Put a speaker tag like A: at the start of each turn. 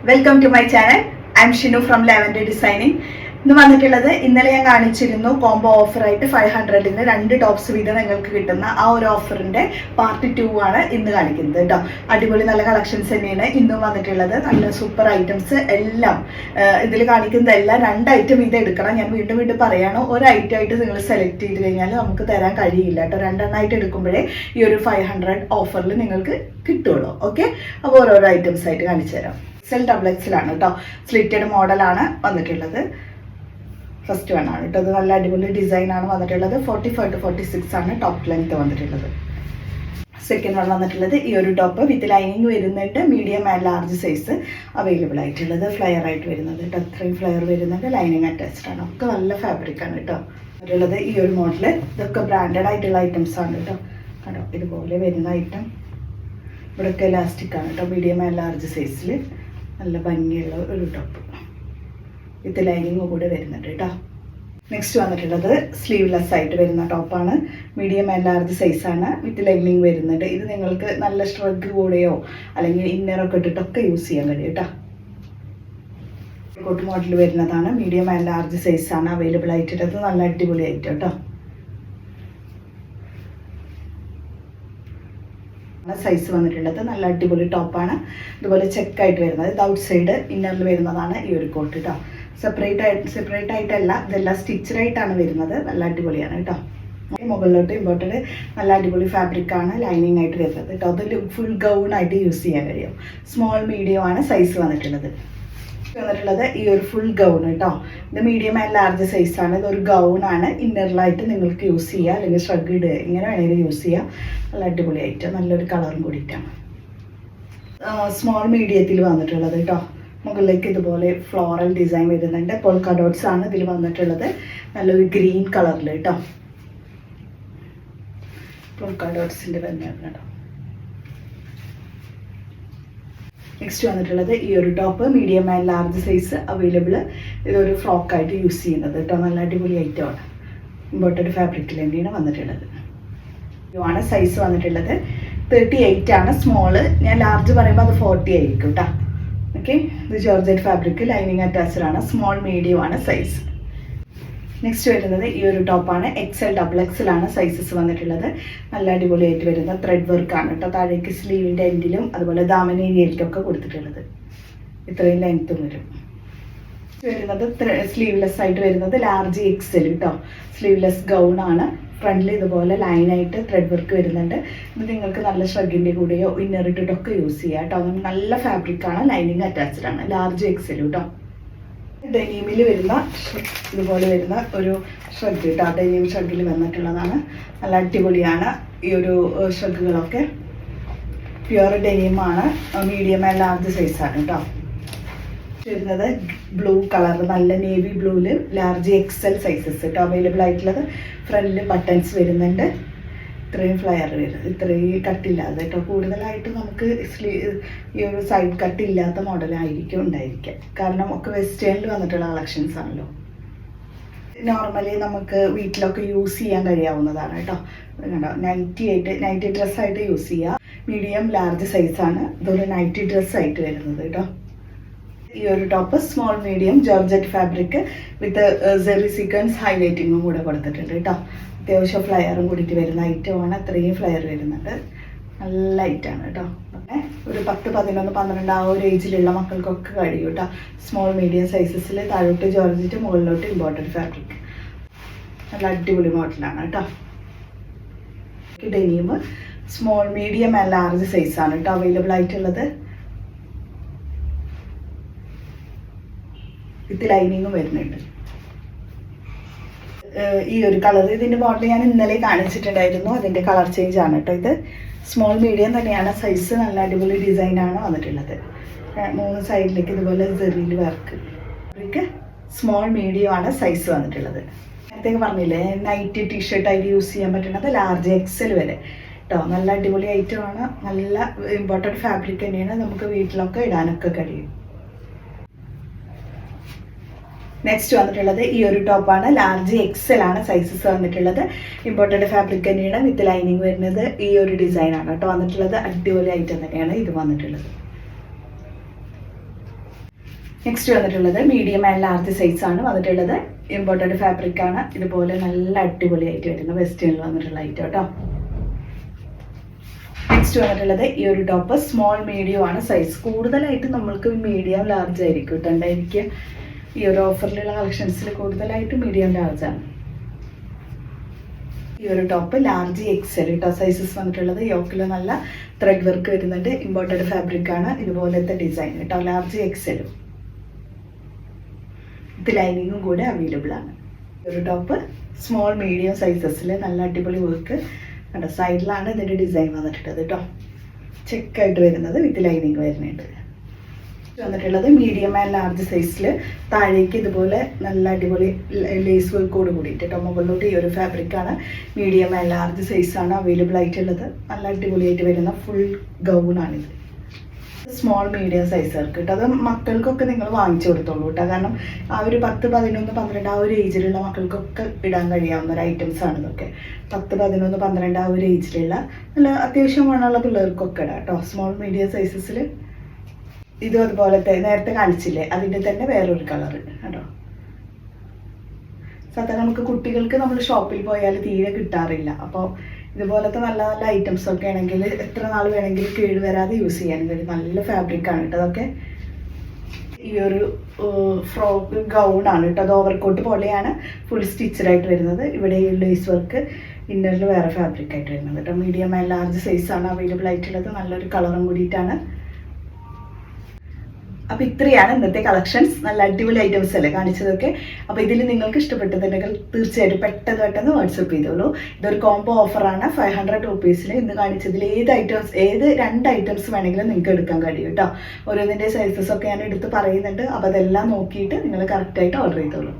A: Welcome to my channel. I'm Shinu from Lavender Designing. ഇന്ന് വന്നിട്ടുള്ളത്, ഇന്നലെ ഞാൻ കാണിച്ചിരുന്നു കോംബോ ഓഫറായിട്ട് 500-ന് 2 ടോപ്സ് വീതം നിങ്ങൾക്ക് കിട്ടുന്ന ആ ഒരു ഓഫറിന്റെ പാർട്ട് 2 ആണ് ഇന്ന് കാണിക്കുന്നത് കേട്ടോ. അടിപൊളി നല്ല കളക്ഷൻസ് തന്നെയാണ് ഇന്നും വന്നിട്ടുള്ളത്. നല്ല സൂപ്പർ ഐറ്റംസ് എല്ലാം ഇതിൽ കാണിക്കുന്നതെല്ലാം 2 ഐറ്റം ഇത് എടുക്കണം. ഞാൻ വീണ്ടും വീണ്ടും പറയണം, ഒരു ഐറ്റം ആയിട്ട് നിങ്ങൾ സെലക്ട് ചെയ്ത് കഴിഞ്ഞാൽ നമുക്ക് തരാൻ കഴിയില്ല കേട്ടോ. 2 എണ്ണമായിട്ട് എടുക്കുമ്പോഴേ ഈ ഒരു 500 ഓഫറിൽ നിങ്ങൾക്ക് കിട്ടുള്ളൂ. ഓക്കെ, അപ്പോൾ ഓരോരോ ഐറ്റംസ് ആയിട്ട് കാണിച്ചു തരാം. XL ആണ് കേട്ടോ. സ്ലിറ്റഡ് മോഡലാണ് വന്നിട്ടുള്ളത്. ഫസ്റ്റ് വൺ ആണ് കേട്ടോ. അത് നല്ല അടിപൊളി ഡിസൈൻ ആണ് വന്നിട്ടുള്ളത്. 45 to 46 ആണ് ടോപ്പ് ലെങ്ത് വന്നിട്ടുള്ളത്. സെക്കൻഡ് വൺ വന്നിട്ടുള്ളത് ഈ ഒരു ടോപ്പ് വിത്ത് ലൈനിങ് വരുന്നുണ്ട്. Medium and large size available ആയിട്ടുള്ളത്. ഫ്ലെയർ ആയിട്ട് വരുന്നത് കേട്ടോ. ഇത്രയും ഫ്ലെയർ വരുന്നുണ്ട്. ലൈനിങ് അറ്റാച്ച്ഡ് ആണ്. ഒക്കെ നല്ല ഫാബ്രിക് ആണ് കേട്ടോ. വന്നിട്ടുള്ളത് ഈ ഒരു മോഡല്. ഇതൊക്കെ ബ്രാൻഡഡ് ആയിട്ടുള്ള ഐറ്റംസ് ആണ് കേട്ടോ. കേട്ടോ, ഇതുപോലെ വരുന്ന ഐറ്റം. ഇവിടെയൊക്കെ ഇലാസ്റ്റിക് ആണ് കേട്ടോ. മീഡിയം ആൻഡ് ലാർജ് സൈസിൽ നല്ല ഭംഗിയുള്ള ഒരു ടോപ്പ് വിത്ത് ലൈനിങ് കൂടെ വരുന്നുണ്ട് കേട്ടോ. നെക്സ്റ്റ് വന്നിട്ടുള്ളത് സ്ലീവ്ലെസ് ആയിട്ട് വരുന്ന ടോപ്പാണ്. മീഡിയം ആൻഡ് ലാർജ് സൈസാണ്. വിത്ത് ലൈനിങ് വരുന്നുണ്ട്. ഇത് നിങ്ങൾക്ക് നല്ല സ്ട്രഗ് കൂടെയോ അല്ലെങ്കിൽ ഇന്നറൊക്കെ ഇട്ടിട്ടൊക്കെ യൂസ് ചെയ്യാൻ കഴിയും കേട്ടോ. കോട്ട് മോഡൽ വരുന്നതാണ്. മീഡിയം ആൻഡ് ലാർജ് സൈസാണ് അവൈലബിൾ ആയിട്ടുള്ളത്. നല്ല അടിപൊളി ആയിട്ട് കേട്ടോ. സൈസ് വന്നിട്ടുള്ളത് നല്ല അടിപൊളി ടോപ്പാണ്. ഇതുപോലെ ചെക്കായിട്ട് വരുന്നത്. ഇത് ഔട്ട് സൈഡ് ഇന്നറിൽ വരുന്നതാണ് ഈ ഒരു കോട്ട് കേട്ടോ. സെപ്പറേറ്റ് ആയിട്ടല്ല, ഇതെല്ലാം സ്റ്റിച്ചഡ് ആയിട്ടാണ് വരുന്നത്. നല്ല അടിപൊളിയാണ് കേട്ടോ. മുകളിലോട്ട് ഇമ്പോർട്ടഡ് നല്ല അടിപൊളി ഫാബ്രിക് ആണ്. ലൈനിങ് ആയിട്ട് വരുന്നത് കേട്ടോ. അതിൽ ഫുൾ ഗൗൺ ആയിട്ട് യൂസ് ചെയ്യാൻ കഴിയും. സ്മോൾ മീഡിയം ആണ് സൈസ് വന്നിട്ടുള്ളത്. ഈ ഒരു ഫുൾ ഗൗൺ കേട്ടോ. ഇത് മീഡിയം ആൻഡ് ലാർജ് സൈസാണ്. ഇതൊരു ഗൗൺ ആണ്. ഇന്നറിലായിട്ട് നിങ്ങൾക്ക് യൂസ് ചെയ്യുക, അല്ലെങ്കിൽ ഷ്രഗ് ഇടുക, ഇങ്ങനെ വേണമെങ്കിലും യൂസ് ചെയ്യാം. നല്ല അടിപൊളിയായിട്ട് നല്ലൊരു കളറും കൂടിയിട്ടാണ്. സ്മോൾ മീഡിയത്തിൽ വന്നിട്ടുള്ളത് കേട്ടോ. മുകളിലേക്ക് ഇതുപോലെ ഫ്ലോറൽ ഡിസൈൻ വരുന്നുണ്ട്. പോൾക്ക ഡോട്ട്സ് ആണ് ഇതിൽ വന്നിട്ടുള്ളത്. നല്ലൊരു ഗ്രീൻ കളറിൽ കേട്ടോ. പോൾക്ക ഡോട്ട്സിൻ്റെ വരുന്നുണ്ട് കേട്ടോ. നെക്സ്റ്റ് വന്നിട്ടുള്ളത് ഈ ഒരു top. Medium and large size available. ഇതൊരു ഫ്രോക്കായിട്ട് യൂസ് ചെയ്യുന്നത് കേട്ടോ. നല്ല അടിപൊളി ഐറ്റമാണ്. ഇമ്പോർട്ടഡ് ഫാബ്രിക്കിൽ തന്നെയാണ് വന്നിട്ടുള്ളത്. ഇതാണ് സൈസ് വന്നിട്ടുള്ളത്. 38 ആണ് സ്മോള്. ഞാൻ ലാർജ് പറയുമ്പോൾ അത് 40 ആയിരിക്കും കേട്ടോ. ഓക്കെ, ഇത് ജോർജറ്റ് ഫാബ്രിക്. ലൈനിങ് അറ്റാച്ച്ഡ് ആണ്. സ്മോൾ മീഡിയം ആണ് സൈസ്. നെക്സ്റ്റ് വരുന്നത് ഈ ഒരു ടോപ്പാണ്. XL ആണ് സൈസസ് വന്നിട്ടുള്ളത്. നല്ല അടിപൊളിയായിട്ട് വരുന്ന ത്രെഡ് വർക്കാണ് കേട്ടോ. താഴേക്ക് സ്ലീവിൻ്റെ എൻഡിലും അതുപോലെ ദാമൻ ഏരിയയിലേക്കൊക്കെ കൊടുത്തിട്ടുള്ളത്. ഇത്രയും ലെങ്ത്തും വരും. വരുന്നത് സ്ലീവ്ലെസ് ആയിട്ട് വരുന്നത് ലാർജ് XL കേട്ടോ. സ്ലീവ്ലെസ് ഗൗൺ ആണ്. ഫ്രണ്ടിൽ ഇതുപോലെ ലൈനായിട്ട് ത്രെഡ് വർക്ക് വരുന്നുണ്ട്. ഇത് നിങ്ങൾക്ക് നല്ല ഷ്രഗിൻ്റെ കൂടെയോ ഇന്നർ ഇട്ടിട്ടൊക്കെ യൂസ് ചെയ്യാം കേട്ടോ. നല്ല ഫാബ്രിക്കാണ്. ലൈനിങ് അറ്റാച്ച്ഡ് ആണ്. ലാർജ് XL കേട്ടോ. ഡെനീമിൽ വരുന്ന ഇതുപോലെ വരുന്ന ഒരു ഷ്രഗ് കേട്ടോ. ഡെനീം ഷ്രഗിൽ വന്നിട്ടുള്ളതാണ്. നല്ല അടിപൊളിയാണ് ഈ ഒരു ഷ്രഗുകളൊക്കെ. പ്യുവർ ഡെനീമാണ്. മീഡിയം ആൻഡ് ലാർജ് സൈസാണ് കേട്ടോ. വരുന്നത് ബ്ലൂ കളർ, നല്ല നേവി ബ്ലൂവിൽ ലാർജ് XL സൈസസ് കേട്ടോ അവൈലബിൾ ആയിട്ടുള്ളത്. ഫ്രണ്ടിൽ ബട്ടൺസ് വരുന്നുണ്ട്. ഇത്രയും ഫ്ലയർ വരുന്നത്. ഇത്രയും കട്ടില്ലാതെ കേട്ടോ. കൂടുതലായിട്ട് നമുക്ക് ഈ ഒരു സൈഡ് കട്ടില്ലാത്ത മോഡലായിരിക്കും ഉണ്ടായിരിക്കുക. കാരണം ഒക്കെ വെസ്റ്റേണിൽ വന്നിട്ടുള്ള കളക്ഷൻസ് ആണല്ലോ. നോർമലി നമുക്ക് വീട്ടിലൊക്കെ യൂസ് ചെയ്യാൻ കഴിയാവുന്നതാണ് കേട്ടോ. കണ്ടോ, നൈറ്റി ഡ്രസ്സായിട്ട് യൂസ് ചെയ്യുക. മീഡിയം ലാർജ് സൈസാണ്. ഇതൊരു നൈറ്റി ഡ്രസ്സായിട്ട് വരുന്നത് കേട്ടോ. ഈ ഒരു top small medium georgette fabric with zari sequence ഹൈലൈറ്റിങ്ങും കൂടെ കൊടുത്തിട്ടുണ്ട് കേട്ടോ. അത്യാവശ്യം ഫ്ലയറും കൂടിയിട്ട് വരുന്ന ഐറ്റമാണ്. അത്രയും ഫ്ലയർ വരുന്നുണ്ട്. നല്ല ഐറ്റമാണ് കേട്ടോ. പിന്നെ ഒരു 10, 11, 12 ആ ഒരു ഏജിലുള്ള മക്കൾക്കൊക്കെ കഴിയും കേട്ടോ. സ്മോൾ മീഡിയം സൈസസിൽ താഴോട്ട് ജോർജറ്റ്, മുകളിലോട്ട് ഇമ്പോർട്ടഡ് ഫാബ്രിക്. നല്ല അടിപൊളി മോഡലാണ് കേട്ടോ. Denim small medium and large സൈസാണ് കേട്ടോ അവൈലബിൾ ആയിട്ടുള്ളത്. വിത്ത് ലൈനിങ്ങും വരുന്നുണ്ട്. ഈ ഒരു കളർ, ഇതിൻ്റെ മോഡൽ ഞാൻ ഇന്നലെ കാണിച്ചിട്ടുണ്ടായിരുന്നു. അതിൻ്റെ കളർ ചേഞ്ച് ആണ് കേട്ടോ. ഇത് സ്മോൾ മീഡിയം തന്നെയാണ് സൈസ്. നല്ല അടിപൊളി ഡിസൈനാണ് വന്നിട്ടുള്ളത്. 3 സൈഡിലേക്ക് ഇതുപോലെ സെറിയിൽ വർക്ക്. സ്മോൾ മീഡിയം ആണ് സൈസ് വന്നിട്ടുള്ളത്. നേരത്തേക്ക് പറഞ്ഞില്ലേ, നൈറ്റ് ടീഷർട്ടായിട്ട് യൂസ് ചെയ്യാൻ പറ്റുന്നത് ലാർജ് XL വരെ കേട്ടോ. നല്ല അടിപൊളി ഐറ്റമാണ്. നല്ല ഇമ്പോർട്ടൻറ്റ് ഫാബ്രിക് തന്നെയാണ്. നമുക്ക് വീട്ടിലൊക്കെ ഇടാനൊക്കെ കഴിയും. നെക്സ്റ്റ് വന്നിട്ടുള്ളത് ഈ ഒരു ടോപ്പാണ്. ലാർജ് XL ആണ് സൈസസ് വന്നിട്ടുള്ളത്. ഇമ്പോർട്ടഡ് ഫാബ്രിക് തന്നെയാണ്. വിത്ത് ലൈനിങ് വരുന്നത് ഈ ഒരു ഡിസൈനാണ് കേട്ടോ വന്നിട്ടുള്ളത്. അടിപൊളി ഐറ്റം തന്നെയാണ് ഇത് വന്നിട്ടുള്ളത്. നെക്സ്റ്റ് വന്നിട്ടുള്ളത് മീഡിയം ആൻഡ് ലാർജ് സൈസ് ആണ് വന്നിട്ടുള്ളത്. ഇമ്പോർട്ടൻറ്റ് ഫാബ്രിക് ആണ്. ഇതുപോലെ നല്ല അടിപൊളിയായിട്ട് വരുന്ന വെസ്റ്റേണിൽ വന്നിട്ടുള്ള ഐറ്റം കേട്ടോ. നെക്സ്റ്റ് വന്നിട്ടുള്ളത് ഈ ഒരു ടോപ്പ് സ്മോൾ മീഡിയം ആണ് സൈസ്. കൂടുതലായിട്ട് നമ്മൾക്ക് മീഡിയം ലാർജ് ആയിരിക്കും കേട്ടോ ഉണ്ടായിരിക്കുക. ഈ ഒരു ഓഫറിലുള്ള കളക്ഷൻസിൽ കൂടുതലായിട്ട് മീഡിയം ലാർജ് ആണ്. ഈ ഒരു ടോപ്പ് ലാർജ് എക്സൽ കേട്ടോ സൈസസ് വന്നിട്ടുള്ളത്. യോക്കിൽ നല്ല ത്രെഡ് വർക്ക് വരുന്നുണ്ട്. ഇമ്പോർട്ടൻറ്റ് ഫാബ്രിക് ആണ്. ഇതുപോലത്തെ ഡിസൈൻ കേട്ടോ. ലാർജ് എക്സലും ഇത് ലൈനിങ്ങും കൂടെ അവൈലബിൾ ആണ്. ഒരു ടോപ്പ് സ്മോൾ മീഡിയം സൈസസിൽ നല്ല അടിപൊളി വർക്ക് കണ്ടോ. സൈഡിലാണ് ഇതിൻ്റെ ഡിസൈൻ വന്നിട്ടുള്ളത് കേട്ടോ. ചെക്കായിട്ട് വരുന്നത് വിത്ത് ലൈനിങ് വരുന്നുണ്ട്. വന്നിട്ടുള്ളത് മീഡിയം ആൻഡ് ലാർജ് സൈസിൽ താഴേക്ക് ഇതുപോലെ നല്ല അടിപൊളി ലേസ് വർക്കോട് കൂടിയിട്ട് കേട്ടോ. മുകളിലോട്ട് ഈ ഒരു ഫാബ്രിക്കാണ്. മീഡിയം ആൻഡ് ലാർജ് സൈസാണ് അവൈലബിൾ ആയിട്ടുള്ളത്. നല്ല അടിപൊളിയായിട്ട് വരുന്ന ഫുൾ ഗൗണാണിത്. സ്മോൾ മീഡിയം സൈസുകൾക്ക് കേട്ടോ. അത് മക്കൾക്കൊക്കെ നിങ്ങൾ വാങ്ങിച്ചു കൊടുത്തോളൂ കേട്ടോ. കാരണം ആ ഒരു 10, 11, 12 ആ ഒരു ഏജിലുള്ള മക്കൾക്കൊക്കെ ഇടാൻ കഴിയാവുന്ന ഒരു ഐറ്റംസ് ആണ് ഇതൊക്കെ. 10, 11, 12 ആ ഒരു ഏജിലുള്ള നല്ല അത്യാവശ്യം വേണമുള്ള പിള്ളേർക്കൊക്കെ ഇടാം കേട്ടോ. സ്മോൾ മീഡിയം സൈസസിൽ ഇതും അതുപോലത്തെ നേരത്തെ കാണിച്ചില്ലേ അതിൻ്റെ തന്നെ വേറൊരു കളറ് കേട്ടോ. സാധാരണ നമുക്ക് കുട്ടികൾക്ക് നമ്മൾ ഷോപ്പിൽ പോയാൽ തീരെ കിട്ടാറില്ല. അപ്പോൾ ഇതുപോലത്തെ നല്ല നല്ല ഐറ്റംസ് ഒക്കെ ആണെങ്കിൽ എത്ര നാൾ വേണമെങ്കിലും കേട് വരാതെ യൂസ് ചെയ്യാൻ കഴിയും. നല്ല ഫാബ്രിക്കാണ് കേട്ടോ അതൊക്കെ. ഈ ഒരു ഫ്രോക്ക് ഗൗണാണ് കേട്ടോ. അത് ഓവർകോട്ട് പോലെയാണ് ഫുൾ സ്റ്റിച്ചഡായിട്ട് വരുന്നത്. ഇവിടെ ലേസ് വർക്ക് ഇന്നറിൽ വേറെ ഫാബ്രിക്കായിട്ട് വരുന്നത് കേട്ടോ. മീഡിയം ആൻഡ് ലാർജ് സൈസാണ് അവൈലബിൾ ആയിട്ടുള്ളത്. നല്ലൊരു കളറും കൂടിയിട്ടാണ്. അപ്പോൾ ഇത്രയാണ് ഇന്നത്തെ കളക്ഷൻസ്. നല്ല അടിപൊളി ഐറ്റംസ് അല്ലേ കാണിച്ചതൊക്കെ. അപ്പോൾ ഇതിൽ നിങ്ങൾക്ക് ഇഷ്ടപ്പെട്ടതുണ്ടെങ്കിൽ തീർച്ചയായിട്ടും പെട്ടെന്ന് വാട്സപ്പ് ചെയ്തോളൂ. ഇതൊരു കോംബോ ഓഫറാണ്. 500 റുപ്പീസിൽ ഇന്ന് കാണിച്ചതിൽ ഏത് 2 ഐറ്റംസ് വേണമെങ്കിലും നിങ്ങൾക്ക് എടുക്കാൻ കഴിയും കേട്ടോ. ഓരോന്നിൻ്റെ സൈസസ് ഒക്കെ ഞാൻ എടുത്ത് പറയുന്നുണ്ട്. അപ്പോൾ അതെല്ലാം നോക്കിയിട്ട് നിങ്ങൾ കറക്റ്റായിട്ട് ഓർഡർ ചെയ്തോളൂ.